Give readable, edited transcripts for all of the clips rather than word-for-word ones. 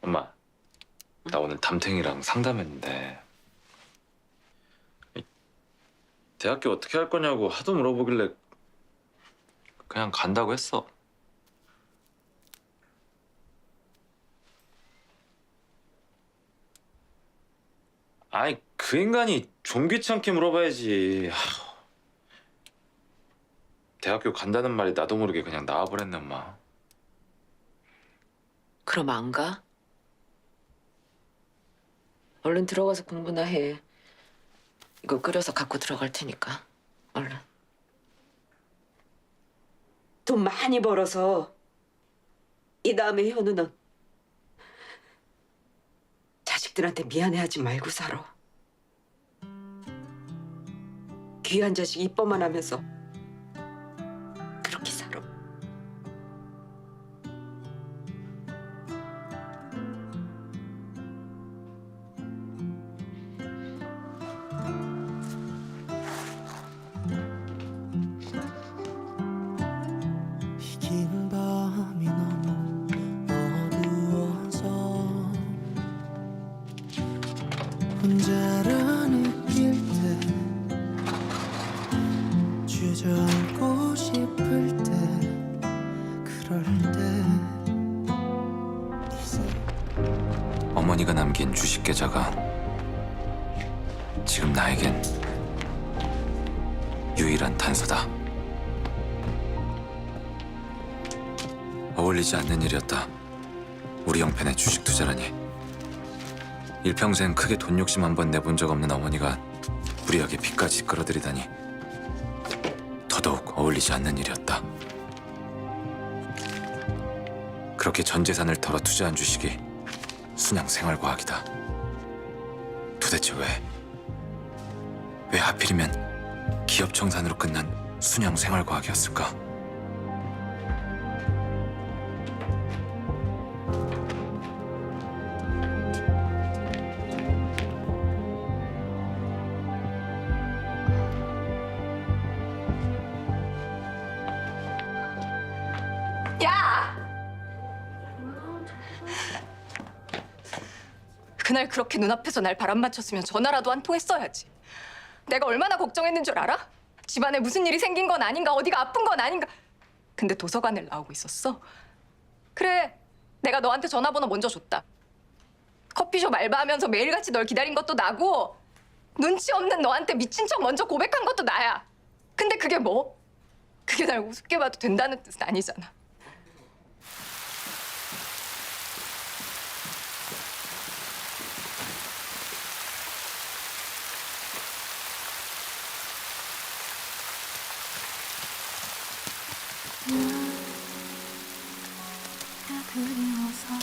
엄마, 나 오늘 담탱이랑 상담했는데 대학교 어떻게 할 거냐고 하도 물어보길래 그냥 간다고 했어. 아니, 그 인간이 좀 귀찮게 물어봐야지. 대학교 간다는 말이 나도 모르게 그냥 나와버렸네, 엄마. 그럼 안 가? 얼른 들어가서 공부나 해. 이거 끓여서 갖고 들어갈 테니까. 얼른. 돈 많이 벌어서 이 다음에 현우는 자식들한테 미안해하지 말고 살아. 귀한 자식 이뻐만 하면서 그렇게 살아. 긴 밤이 너무 어두워서 혼자라 느낄 때 주저앉고 싶을 때 그럴 때 어머니가 남긴 주식 계좌가 지금 나에겐 유일한 단서다. 어울리지 않는 일이었다. 우리 형편의 주식 투자라니. 일평생 크게 돈 욕심 한 번 내본 적 없는 어머니가 무리하게 빚까지 끌어들이다니 더더욱 어울리지 않는 일이었다. 그렇게 전 재산을 털어 투자한 주식이 순양 생활과학이다. 도대체 왜 하필이면 기업 청산으로 끝난 순양 생활과학이었을까? 야! 그날 그렇게 눈앞에서 날 바람 맞췄으면 전화라도 한 통 했어야지. 내가 얼마나 걱정했는 줄 알아? 집안에 무슨 일이 생긴 건 아닌가, 어디가 아픈 건 아닌가. 근데 도서관을 나오고 있었어. 그래, 내가 너한테 전화번호 먼저 줬다. 커피숍 알바하면서 매일같이 널 기다린 것도 나고 눈치 없는 너한테 미친 척 먼저 고백한 것도 나야. 근데 그게 뭐? 그게 날 우습게 봐도 된다는 뜻은 아니잖아. 그리워서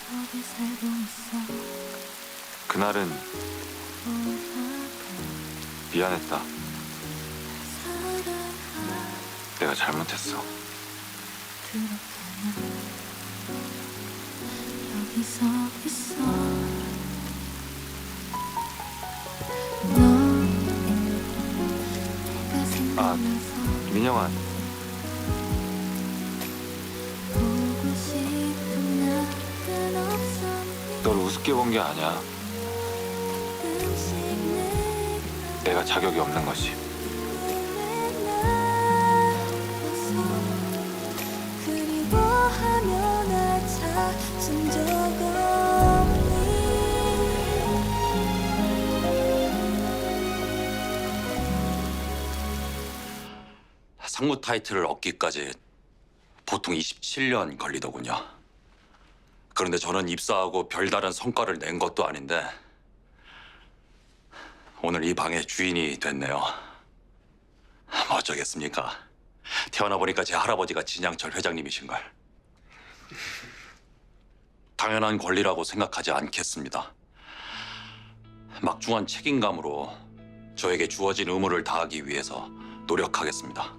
저기 살고 있어. 그날은 미안했다. 내가 잘못했어. 여기서 있어. 아, 민영아, 널 우습게 본 게 아니야. 내가 자격이 없는 거지. 그리워하며 날 찾은 적 없니? 상무 타이틀을 얻기까지 보통 27년 걸리더군요. 그런데 저는 입사하고 별다른 성과를 낸 것도 아닌데 오늘 이 방의 주인이 됐네요. 뭐 어쩌겠습니까? 태어나 보니까 제 할아버지가 진양철 회장님이신걸. 당연한 권리라고 생각하지 않겠습니다. 막중한 책임감으로 저에게 주어진 의무를 다하기 위해서 노력하겠습니다.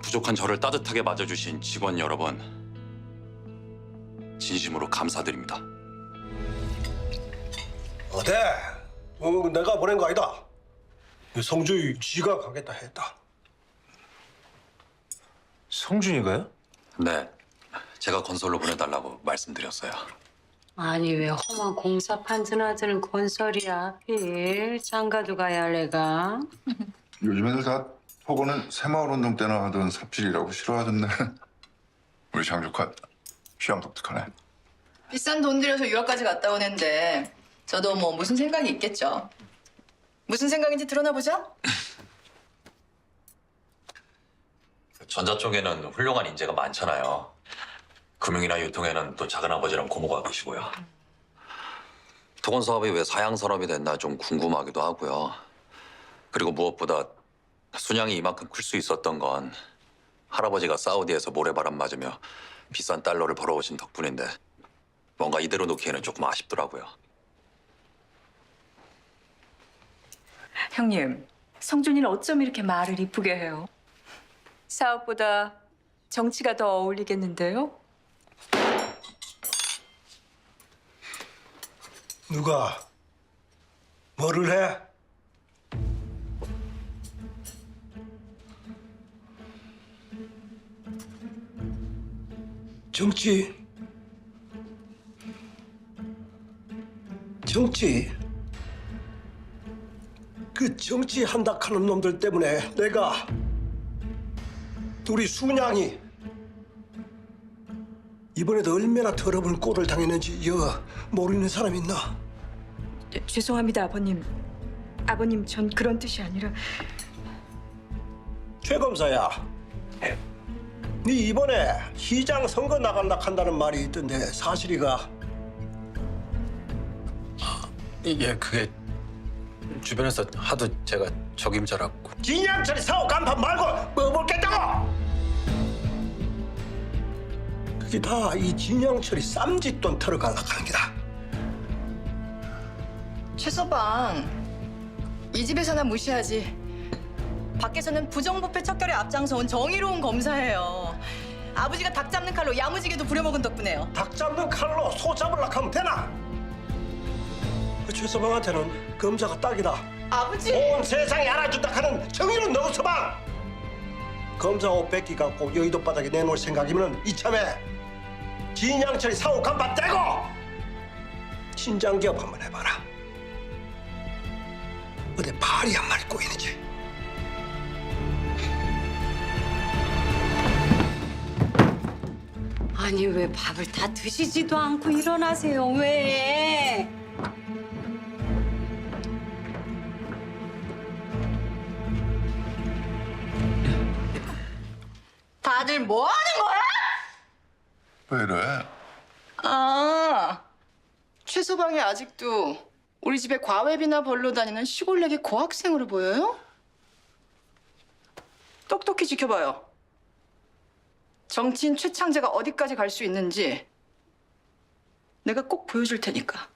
부족한 저를 따뜻하게 맞아주신 직원 여러분, 진심으로 감사드립니다. 어때? 내가 보낸 거 아니다. 성주희 지가 가겠다 했다. 성준이가요? 네, 제가 건설로 보내달라고 말씀드렸어요. 아니 왜 험한 공사 판전하자는 건설이야. 필 장가도 가야 할 애가. 요즘 애들 다 토고는 새마을 운동 때나 하던 삽질이라고 싫어하던데. 우리 장 조카 취향 독특하네. 비싼 돈 들여서 유학까지 갔다 오는데 저도 뭐 무슨 생각이 있겠죠. 무슨 생각인지 드러나 보자. 전자 쪽에는 훌륭한 인재가 많잖아요. 금융이나 유통에는 또 작은아버지랑 고모가 계시고요. 토건 사업이 왜 사양 산업이 됐나 좀 궁금하기도 하고요. 그리고 무엇보다 순양이 이만큼 클 수 있었던 건 할아버지가 사우디에서 모래바람 맞으며 비싼 달러를 벌어오신 덕분인데 뭔가 이대로 놓기에는 조금 아쉽더라고요. 형님, 성준이는 어쩜 이렇게 말을 이쁘게 해요? 사업보다 정치가 더 어울리겠는데요? 누가 뭐를 해? 정치 그 정치한다 하는 놈들 때문에 내가 우리 순양이 이번에도 얼마나 더러운 꼴을 당했는지 모르는 사람 있나? 죄송합니다, 아버님. 아버님, 전 그런 뜻이 아니라. 최 검사야, 네 이번에 시장 선거 나간다 한다는 말이 있던데 사실이가? 그게 주변에서 하도 제가 적임자라고. 진양철이 사업 간판 말고 뭐 먹겠다고? 그게 다 이 진양철이 쌈짓돈 털어가려고 하는 게다. 최서방, 이 집에서나 무시하지. 밖에서는 부정부패 척결에 앞장서온 정의로운 검사예요. 아버지가 닭 잡는 칼로 야무지게도 부려먹은 덕분에요. 닭 잡는 칼로 소 잡으려고 하면 되나? 그 최서방한테는 검사가 딱이다. 아버지! 온 세상이 알아준다 하는 정의는 너 서방! 검사 옷 뺏기 갖고 여의도 바닥에 내놓을 생각이면 이참에 진양철이 사고 간판 떼고 신장기업 한번 해봐라. 어디 발이 한 마리 꼬이는지. 아니 왜 밥을 다 드시지도 않고 일어나세요? 왜? 다들 뭐 하는 거야? 왜 이래? 아, 최서방이 아직도 우리 집에 과외비나 벌러 다니는 시골내기 고학생으로 보여요? 똑똑히 지켜봐요. 정치인 최창재가 어디까지 갈 수 있는지 내가 꼭 보여줄 테니까.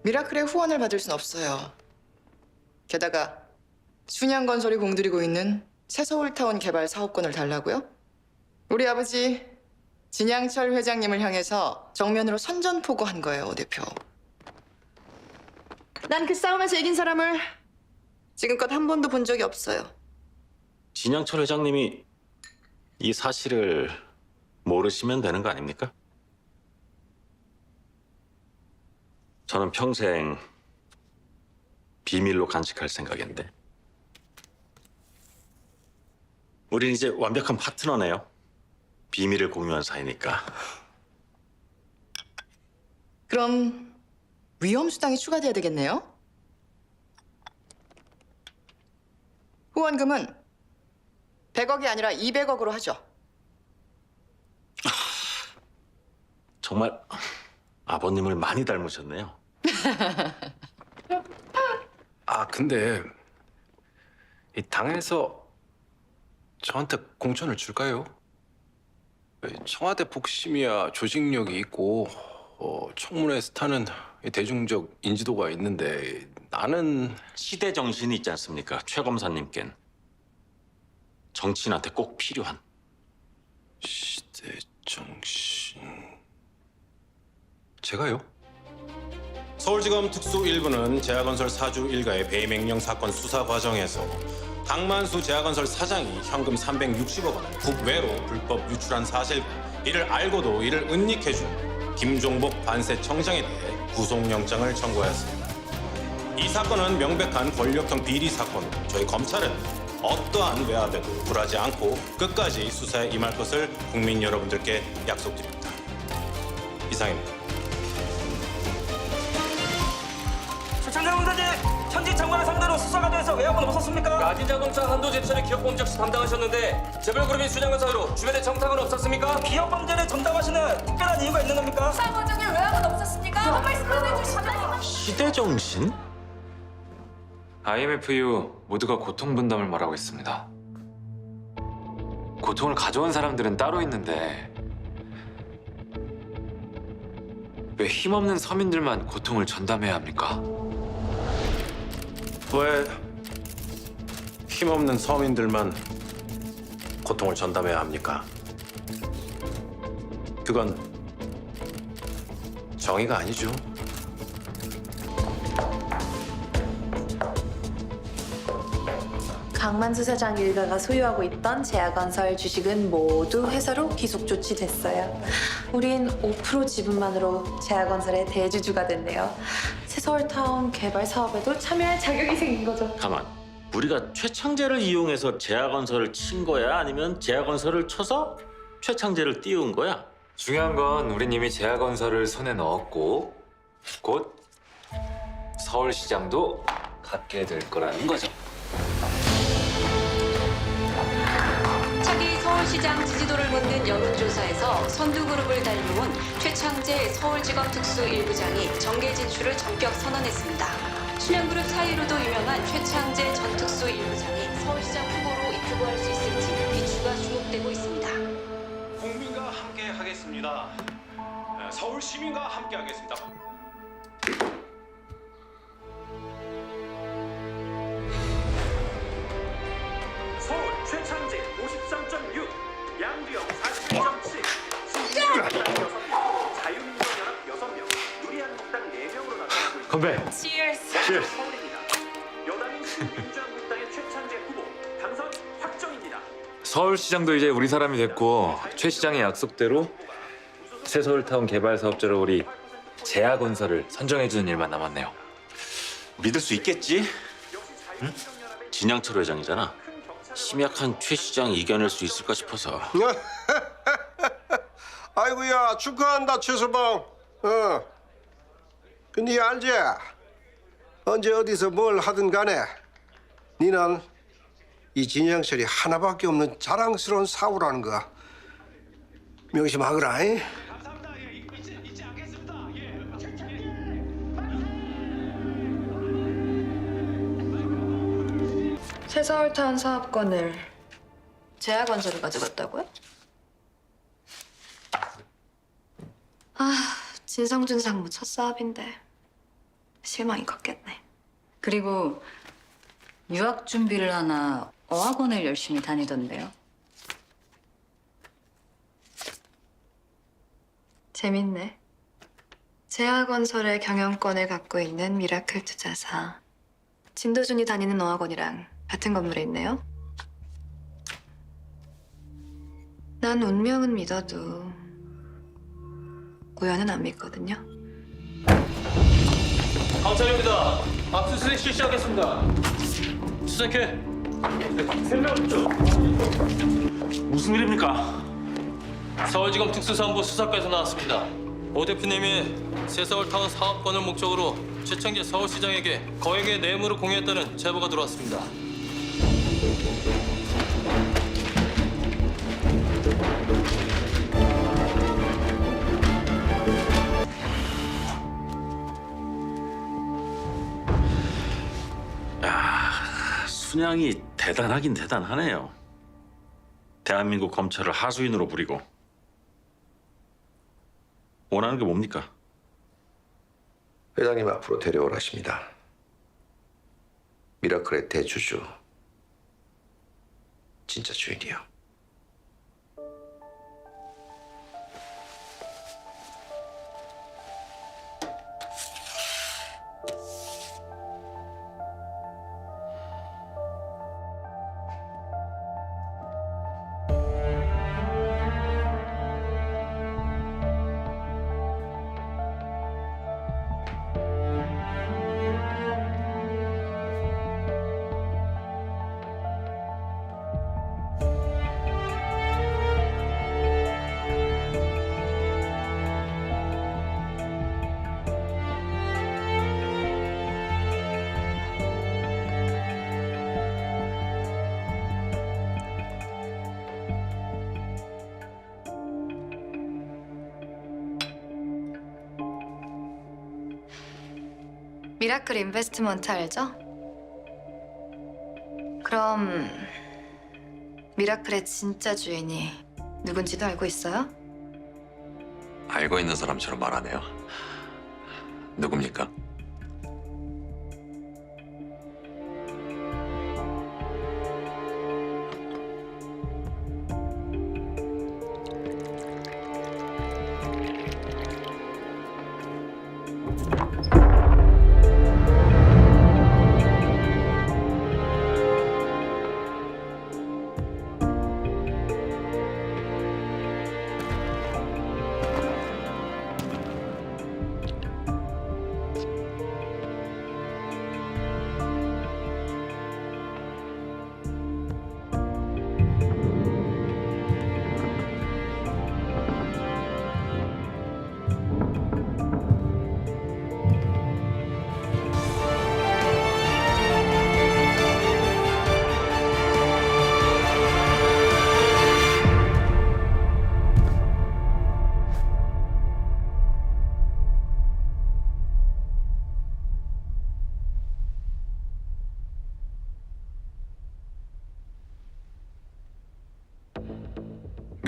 미라클의 후원을 받을 순 없어요. 게다가 순양건설이 공들이고 있는 새서울타운 개발 사업권을 달라고요? 우리 아버지 진양철 회장님을 향해서 정면으로 선전포고한 거예요, 오 대표. 난 그 싸움에서 이긴 사람을 지금껏 한 번도 본 적이 없어요. 진양철 회장님이 이 사실을 모르시면 되는 거 아닙니까? 저는 평생 비밀로 간직할 생각인데. 우린 이제 완벽한 파트너네요. 비밀을 공유한 사이니까. 그럼 위험수당이 추가돼야 되겠네요? 후원금은 100억이 아니라 200억으로 하죠. 정말 아버님을 많이 닮으셨네요. 근데 이 당에서 저한테 공천을 줄까요? 청와대 복심이야 조직력이 있고 청문회 스타는 대중적 인지도가 있는데 나는 시대 정신이 있지 않습니까? 최 검사님께는 정치인한테 꼭 필요한. 시대 정신. 제가요? 서울지검 특수 1부는 제아건설 사주 일가의 배임 횡령 사건 수사 과정에서 강만수 제약건설 사장이 현금 360억 원을 국외로 불법 유출한 사실과 이를 알고도 이를 은닉해준 김종복 관세청장에 대해 구속영장을 청구하였습니다. 이 사건은 명백한 권력형 비리 사건으로 저희 검찰은 어떠한 외압에도 굴하지 않고 끝까지 수사에 임할 것을 국민 여러분들께 약속드립니다. 이상입니다. 최창재 검사님, 현직 장관을 상대로 수사가 돼서 외압은 없었습니까? 야진자동차 한도 제철의 기업범죄 시 담당하셨는데 재벌그룹인 순양건 사이로 주변에 정탁은 없었습니까? 기업범죄를 전담하시는 특별한 이유가 있는 겁니까? 사무장님 외압은 없었습니까? 한 말씀만 해주시면. 시대정신? IMF 이후 모두가 고통 분담을 말하고 있습니다. 고통을 가져온 사람들은 따로 있는데 왜 힘없는 서민들만 고통을 전담해야 합니까? 왜 힘없는 서민들만 고통을 전담해야 합니까? 그건 정의가 아니죠. 강만수 사장 일가가 소유하고 있던 제약건설 주식은 모두 회사로 기속 조치됐어요. 우린 5% 지분만으로 제약건설의 대주주가 됐네요. 새서울타운 개발 사업에도 참여할 자격이 생긴 거죠. 가만. 우리가 최창재를 이용해서 제약건설을 친 거야? 아니면 제약건설을 쳐서 최창재를 띄운 거야? 중요한 건 우린 이미 제약건설을 손에 넣었고 곧 서울시장도 갖게 될 거라는 거죠. 차기 서울시장 지지도를 묻는 여론조사에서 선두그룹을 달려온 최창재 서울지검 특수 1부장이 정계 진출을 전격 선언했습니다. 순양그룹 사이로도 유명한 최창재 전 특수 1부장이 서울시장 후보로 입후보할 수 있을지 귀추가 주목되고 있습니다. 국민과 함께 하겠습니다. 서울 시민과 함께 하겠습니다. 서울 최창재 53.6, 양두영 41.7, 신진영 6명, 자유민주연합 6명, 누리한국당 4명으로 나타나고 있습니다. 건배. Cheers. 서울입니다. 여당인 신민주한국당의 최창재 후보 당선 확정입니다. 서울시장도 이제 우리 사람이 됐고 최 시장의 약속대로 새서울타운 개발 사업자로 우리 제약건설을 선정해주는 일만 남았네요. 믿을 수 있겠지? 응? 진양철 회장이잖아. 심약한 최 시장 이겨낼 수 있을까 싶어서. 아이고야 축하한다 최서방. 근데 알지? 언제 어디서 뭘 하든 간에 니는 이 진양철이 하나밖에 없는 자랑스러운 사고라는 거 명심하거라. 잉? 새서울타운 사업권을 제약건설이 가져갔다고요? 진성준 상무 첫 사업인데 실망이 컸겠네. 그리고 유학 준비를 하나 어학원을 열심히 다니던데요. 재밌네. 제약건설의 경영권을 갖고 있는 미라클 투자사. 진도준이 다니는 어학원이랑 같은 건물에 있네요. 난 운명은 믿어도 우연은 안 믿거든요. 감찰입니다. 압수수색 실시하겠습니다. 수색해. 무슨 일입니까? 서울지검 특수사본부 수사과에서 나왔습니다. 오 대표님이 새서울타운 사업권을 목적으로 최창재 서울시장에게 거액의 뇌물을 공유했다는 제보가 들어왔습니다. 순양이 대단하긴 대단하네요. 대한민국 검찰을 하수인으로 부리고. 원하는 게 뭡니까? 회장님 앞으로 데려오라십니다. 미라클의 대주주, 진짜 주인이요. 미라클 인베스트먼트 알죠? 그럼 미라클의 진짜 주인이 누군지도 알고 있어요? 알고 있는 사람처럼 말하네요. 누굽니까?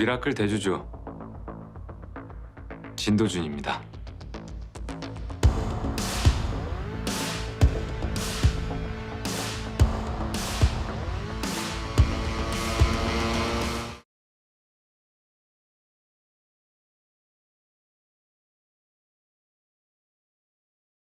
미라클 대주주 진도준입니다.